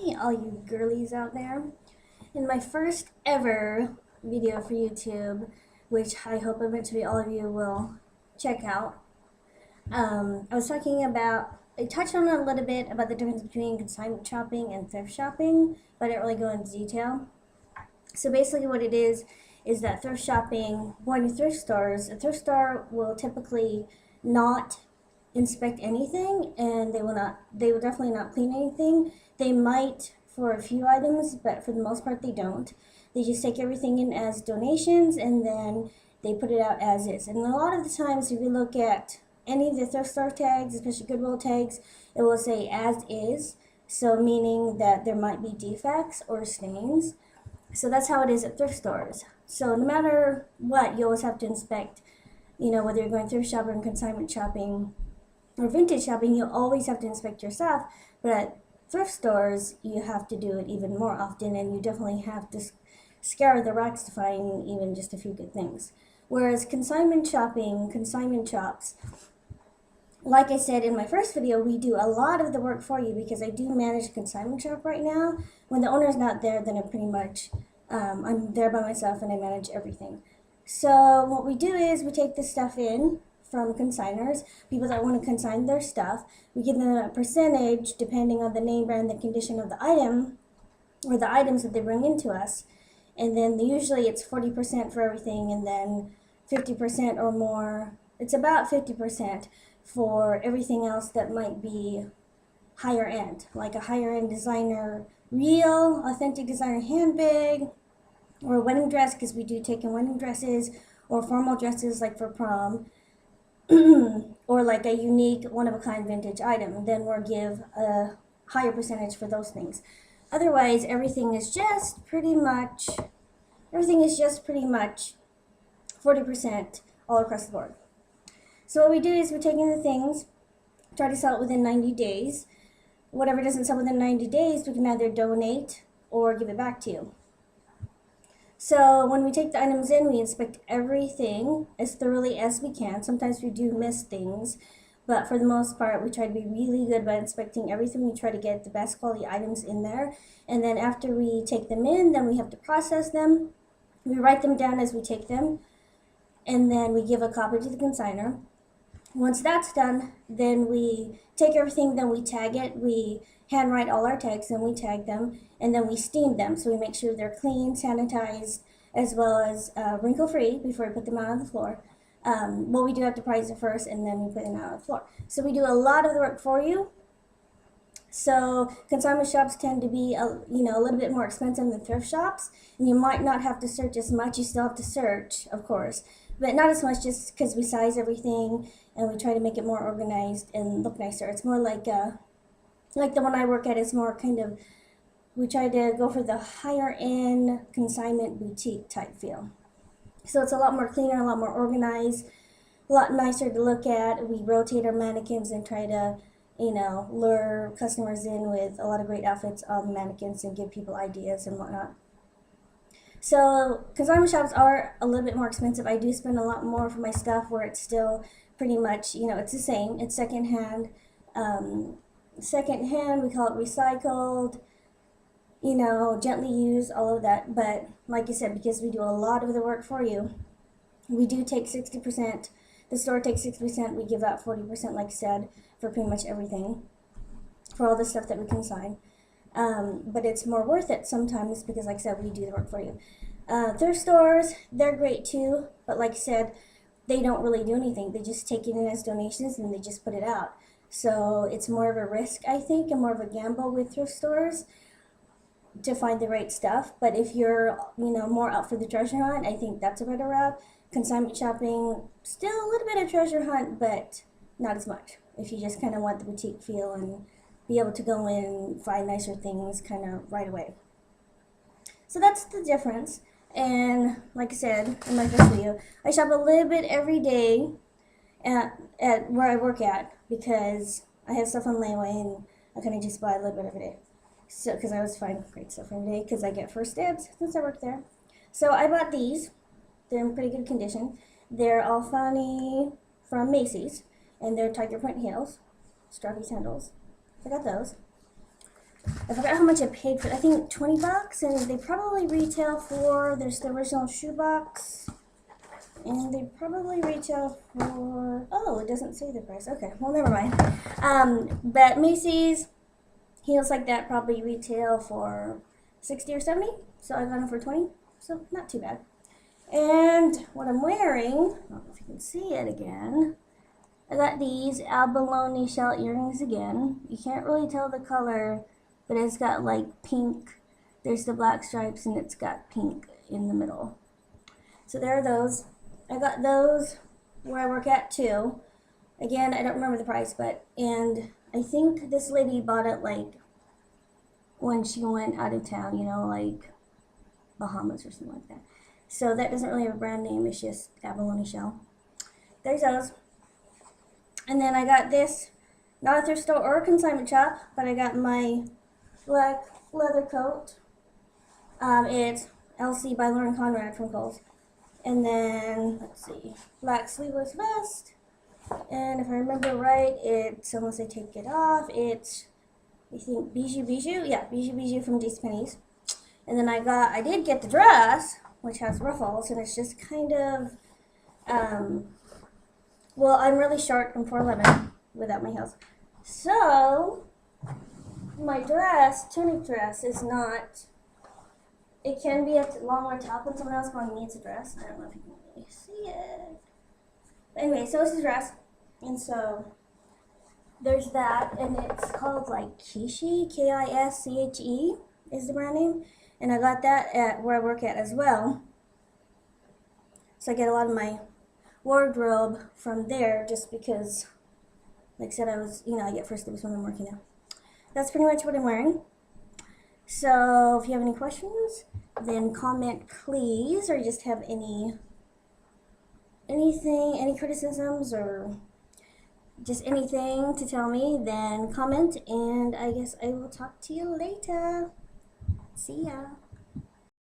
Hey, all you girlies out there. In my first ever video for YouTube, which I hope eventually all of you will check out, I was talking about, I touched on a little bit about the difference between consignment shopping and thrift shopping, but I didn't really go into detail. So basically what it is that thrift shopping, going to thrift stores, a thrift store will typically not inspect anything, and they will definitely not clean anything. They might for a few items, but for the most part they don't. They just take everything in as donations and then they put it out as is. And a lot of the times if you look at any of the thrift store tags, especially Goodwill tags, it will say as is, so meaning that there might be defects or stains. So that's how it is at thrift stores. So no matter what, you always have to inspect, whether you're going thrift shopping, consignment shopping, or vintage shopping, you always have to inspect your stuff. But at thrift stores, you have to do it even more often, and you definitely have to scour the racks to find even just a few good things. Whereas consignment shopping, consignment shops, like I said in my first video, we do a lot of the work for you because I do manage a consignment shop right now. When the owner's not there, then I'm there by myself and I manage everything. So what we do is we take this stuff in from consignors, people that want to consign their stuff. We give them a percentage depending on the name, brand, the condition of the item, or the items that they bring into us. And then usually it's 40% for everything, and then 50% or more. It's about 50% for everything else that might be higher end, like a higher end designer, real, authentic designer handbag, or a wedding dress, because we do take in wedding dresses, or formal dresses like for prom, or like a unique, one-of-a-kind vintage item. Then we'll give a higher percentage for those things. Otherwise, everything is just pretty much 40% all across the board. So what we do is we take in the things, try to sell it within 90 days. Whatever doesn't sell within 90 days, we can either donate or give it back to you. So when we take the items in, we inspect everything as thoroughly as we can. Sometimes we do miss things, but for the most part, we try to be really good about inspecting everything. We try to get the best quality items in there. And then after we take them in, then we have to process them. We write them down as we take them, and then we give a copy to the consignor. Once that's done, then we take everything, then we tag it. We handwrite all our tags, and we tag them, and then we steam them. So we make sure they're clean, sanitized, as well as wrinkle-free before we put them out on the floor. Well, we do have to price it first, and then we put them out on the floor. So we do a lot of the work for you. So consignment shops tend to be a little bit more expensive than thrift shops, and you might not have to search as much. You still have to search, of course, but not as much, just because we size everything and we try to make it more organized and look nicer. It's more like the one I work at is more kind of, we try to go for the higher end consignment boutique type feel. So it's a lot more cleaner, a lot more organized, a lot nicer to look at. We rotate our mannequins and try to lure customers in with a lot of great outfits on the mannequins and give people ideas and whatnot. So consignment shops are a little bit more expensive. I do spend a lot more for my stuff, where it's still pretty much, it's the same. It's secondhand. Secondhand, we call it recycled, gently used, all of that. But like I said, because we do a lot of the work for you, we do take 60%. The store takes 60%. We give out 40%, like I said, for pretty much everything, for all the stuff that we consign. But it's more worth it sometimes because, like I said, we do the work for you. Thrift stores, they're great too, but like I said, they don't really do anything. They just take it in as donations and they just put it out. So it's more of a risk, I think, and more of a gamble with thrift stores to find the right stuff. But if you're, more out for the treasure hunt, I think that's a better route. Consignment shopping, still a little bit of treasure hunt, but not as much. If you just kind of want the boutique feel and be able to go in and find nicer things kind of right away. So that's the difference. And like I said in my first video, I shop a little bit every day at where I work at, because I have stuff on layaway and I kind of just buy a little bit every day. So, because I always find great stuff every day because I get first dibs since I work there. So I bought these. They're in pretty good condition. They're all funny from Macy's, and they're tiger print heels, strappy sandals. I got those. I forgot how much I paid for it. I think 20 bucks, and they probably retail for, there's the original shoebox, and they probably retail for, oh, it doesn't say the price. Okay, well, never mind. But Macy's heels like that probably retail for 60 or 70, so I got them for 20, so not too bad. And what I'm wearing, I don't know if you can see it again, I got these abalone shell earrings again. You can't really tell the color, but it's got like pink. There's the black stripes, and it's got pink in the middle. So there are those. I got those where I work at too. Again, I don't remember the price, and I think this lady bought it like when she went out of town, you know, like Bahamas or something like that. So that doesn't really have a brand name, it's just abalone shell. There's those. And then I got this, not a thrift store or a consignment shop, but I got my black leather coat. It's LC by Lauren Conrad from Kohl's. And then, let's see, black sleeveless vest. And if I remember right, it's, unless I take it off, it's, I think, Bijou? Yeah, Bijou from JCPenney's. And then I did get the dress, which has ruffles, and it's just kind of, well, I'm really short, I'm 4'11", without my heels. So, my dress, tunic dress, is not, it can be a longer top when someone else going needs a dress. I don't know if you can really see it. But anyway, so it's a dress, and so there's that, and it's called like Kishi, Kische is the brand name, and I got that at where I work at as well. So I get a lot of my wardrobe from there, just because, like I said, I get first dibs when I'm working there. That's pretty much what I'm wearing. So if you have any questions, then comment please, or just have anything, any criticisms, or just anything to tell me, then comment, and I guess I will talk to you later. See ya.